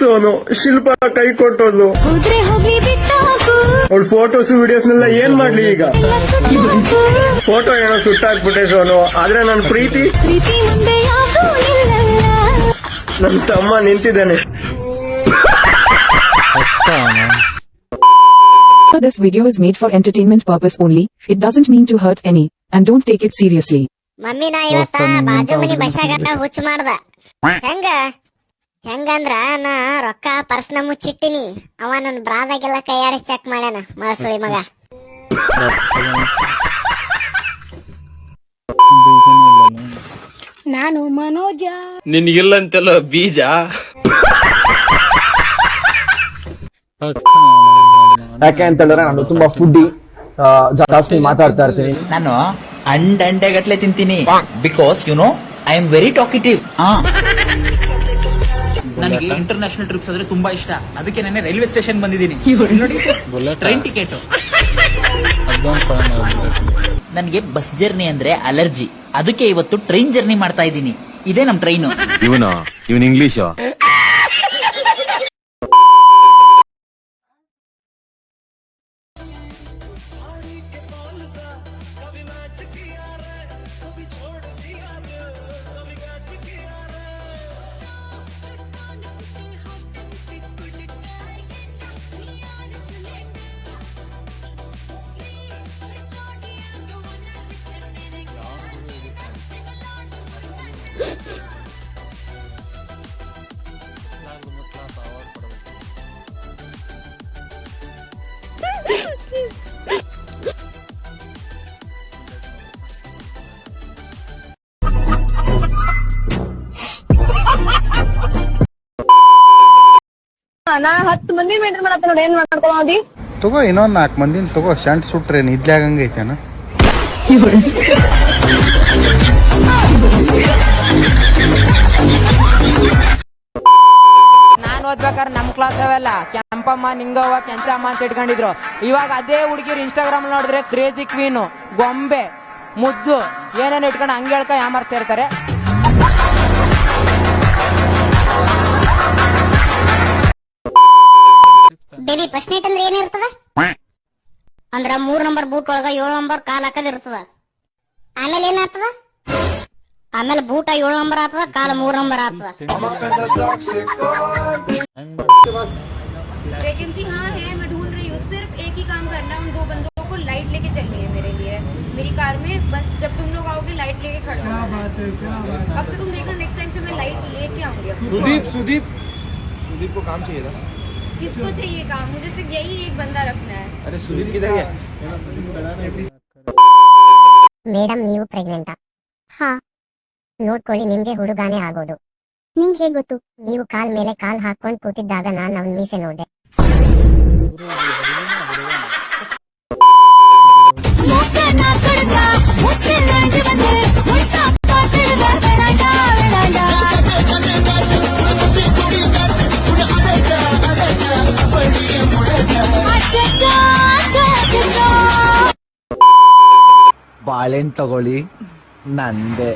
ಸೋನು ಶಿಲ್ಪ ಕೈ ಕೊಟ್ಟೋದು. ಅವ್ಳ ಫೋಟೋಸ್ ವಿಡಿಯೋಸ್ನೆಲ್ಲ ಏನ್ ಮಾಡ್ಲಿ ಈಗ? ಫೋಟೋ ಏನೋ ಸುಟ್ಟಾಕ್ಬಿಟ್ಟೆ ಸೋನು, ಆದ್ರೆ ನನ್ ಪ್ರೀತಿ ನನ್ ತಮ್ಮ ನಿಂತಿದ್ದಾನೆ. This video is made for entertainment purpose only. It doesn't mean to hurt any, and don't take it seriously. Mummy ನಾ ಇವತ್ತ ಬಾಜು ಮನಿ ಬಸ್ಸಾಗ ಹುಚ್ಚ ಮಾಡ್ದ. ಹೆಂಗಂದ್ರ ನಾ ರೊಕ್ಕ ಪರ್ಸ್ನ ಮುಚ್ಚಿಟ್ಟಿನಿ. ಅವ ನನ್ ಬ್ರಾದಾಗೆಲ್ಲ ಕೈಯಾಡಿ ಚೆಕ್ ಮಾಡ್ಯಾನ ಮಳಸುಳಿ ಮಗ. ನಾನು ಮನೋಜ ನಿನ್ಗಿಲ್ಲಂತೆಲ್ಲ ಬೀಜ. ಯಾಕೆ ಅಂತ ಹೇಳಿದ್ರೆ ನಾನು ತುಂಬಾ ಫುಡ್ಡಿ, ಜಾಸ್ತಿ ಮಾತಾಡ್ತಾ ಇರ್ತೀನಿ. ನಾನು ಅಂಡೆ ಗಟ್ಲೆ ತಿಂತೀನಿ. Because you know I am very talkative. ನನಗೆ ಇಂಟರ್ನ್ಯಾಷನಲ್ ಟ್ರಿಪ್ಸ್ ಅಂದ್ರೆ ತುಂಬಾ ಇಷ್ಟ. ಅದಕ್ಕೆ ನಾನು ರೈಲ್ವೆ ಸ್ಟೇಷನ್ ಬಂದಿದ್ದೀನಿ. ನೋಡಿ ಟ್ರೈನ್ ಟಿಕೆಟ್. ನನಗೆ ಬಸ್ ಜರ್ನಿ ಅಂದ್ರೆ ಅಲರ್ಜಿ. ಅದಕ್ಕೆ ಇವತ್ತು ಟ್ರೈನ್ ಜರ್ನಿ ಮಾಡ್ತಾ ಇದ್ದೀನಿ. ಇದೇ ನಮ್ ಟ್ರೈನ್. ಇವನ್ ಇಂಗ್ಲಿಷ್. ನಾ 10 ಮಂದಿ ಮೇಂಟೈನ್ ಮಾಡತ್ತ ನೋಡಿ. ಏನ್ ಮಾಡ್ಕೊಳ್ಳೋದಿ? ತಗೋ ಇನ್ನೊಂದ್ 4 ಮಂದಿನ ತಗೋ. ಶಂಟ್ ಸುಟ್ರೆ ನಿದ್ಲೆ ಆಗಂಗೈತೇನ? ನಾನ್ ಓದ್ಬೇಕಾದ್ರೆ ನಮ್ ಕ್ಲಾಸ್ ಅವೆಲ್ಲ ಕೆಂಪಮ್ಮ, ನಿಂಗವ್ವ, ಕೆಂಚಮ್ಮ ಅಂತ ಇಟ್ಕೊಂಡಿದ್ರು. ಇವಾಗ ಅದೇ ಹುಡುಗಿರು ಇನ್ಸ್ಟಾಗ್ರಾಮ್ ನೋಡಿದ್ರೆ ಕ್ರೇಜಿ ಕ್ವೀನು, ಗೊಂಬೆ, ಮುದ್ದು ಏನೇನು ಇಟ್ಕೊಂಡು ಹಂಗೆ ಹೇಳ್ಕ ಯಾಮಾರ್ತಾ ಇರ್ತಾರೆ. ಬೇಬಿ ಫಸ್ಟ್ ನೈಟ್ ಅಂದ್ರೆ ಏನಿರ್ತದ? ಅಂದ್ರ 3 ನಂಬರ್ ಬೂಟ್ ಒಳಗ 7 ನಂಬರ್ ಕಾಲ್ ಹಾಕದಿರ್ತದ. ಆಮೇಲೆ ಏನಾಗ್ತದ? ಆಮೇಲೆ ಬೂಟ 7 ನಂಬರ್ ಆಗ್ತದ, ಕಾಲ 3 ನಂಬರ್ ಆಗ್ತದ. वैकेंसी हाँ है, मैं ढूंढ रही हूँ. सिर्फ एक ही काम करना है, उन 2 बंदों को लाइट लेके चलनी है मेरे लिए, मेरी कार में. बस जब तुम लोग आओगे लाइट लेके खड़े होना है. अब से तुम देखना, नेक्स्ट टाइम से मैं लाइट लेके आऊंगी. सुदीप को काम चाहिए था. किसको चाहिए काम? मुझे सिर्फ यही एक बंदा रखना है. अरे सुदीप किधर गया? ಮೇಡಮ್ ನೀವು ಪ್ರೆಗ್ನೆಂಟಾ? ಹಾ. ನೋಡ್ಕೊಳ್ಳಿ, ನಿಮ್ಗೆ ಹುಡುಗಾನೇ ಆಗೋದು. ನಿಮ್ಗೆ ಹೇಗೆ ಗೊತ್ತು? ನೀವು ಕಾಲ್ ಮೇಲೆ ಕಾಲ್ ಹಾಕೊಂಡು ಕೂತಿದ್ದಾಗ ನಾನು ಅವನ ಮೀಸೆ ನೋಡ್ದೆ. ಬಾಳೆಹಣ್ಣು ತಗೊಳ್ಳಿ, ನಂದೆ.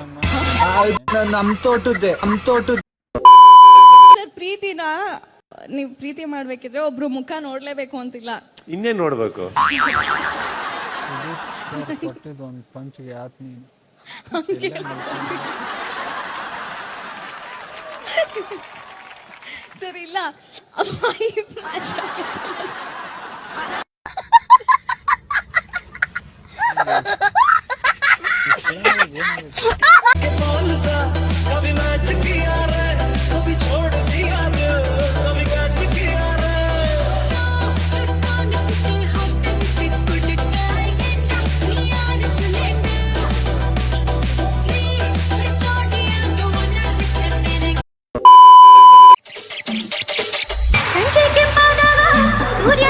ನಮ್ ತೋಟದ್ದೆ. ಸರ್, ಪ್ರೀತಿನ ನೀವು ಪ್ರೀತಿ ಮಾಡ್ಬೇಕಿದ್ರೆ ಒಬ್ರು ಮುಖ ನೋಡ್ಲೇಬೇಕು ಅಂತಿಲ್ಲ. ಇನ್ನೇನ್ ನೋಡ್ಬೇಕು? ಸರ್ ಇಲ್ಲ, ಸಂಜೆ ಕೆಂಪಾದಾಗ ಸೂರ್ಯ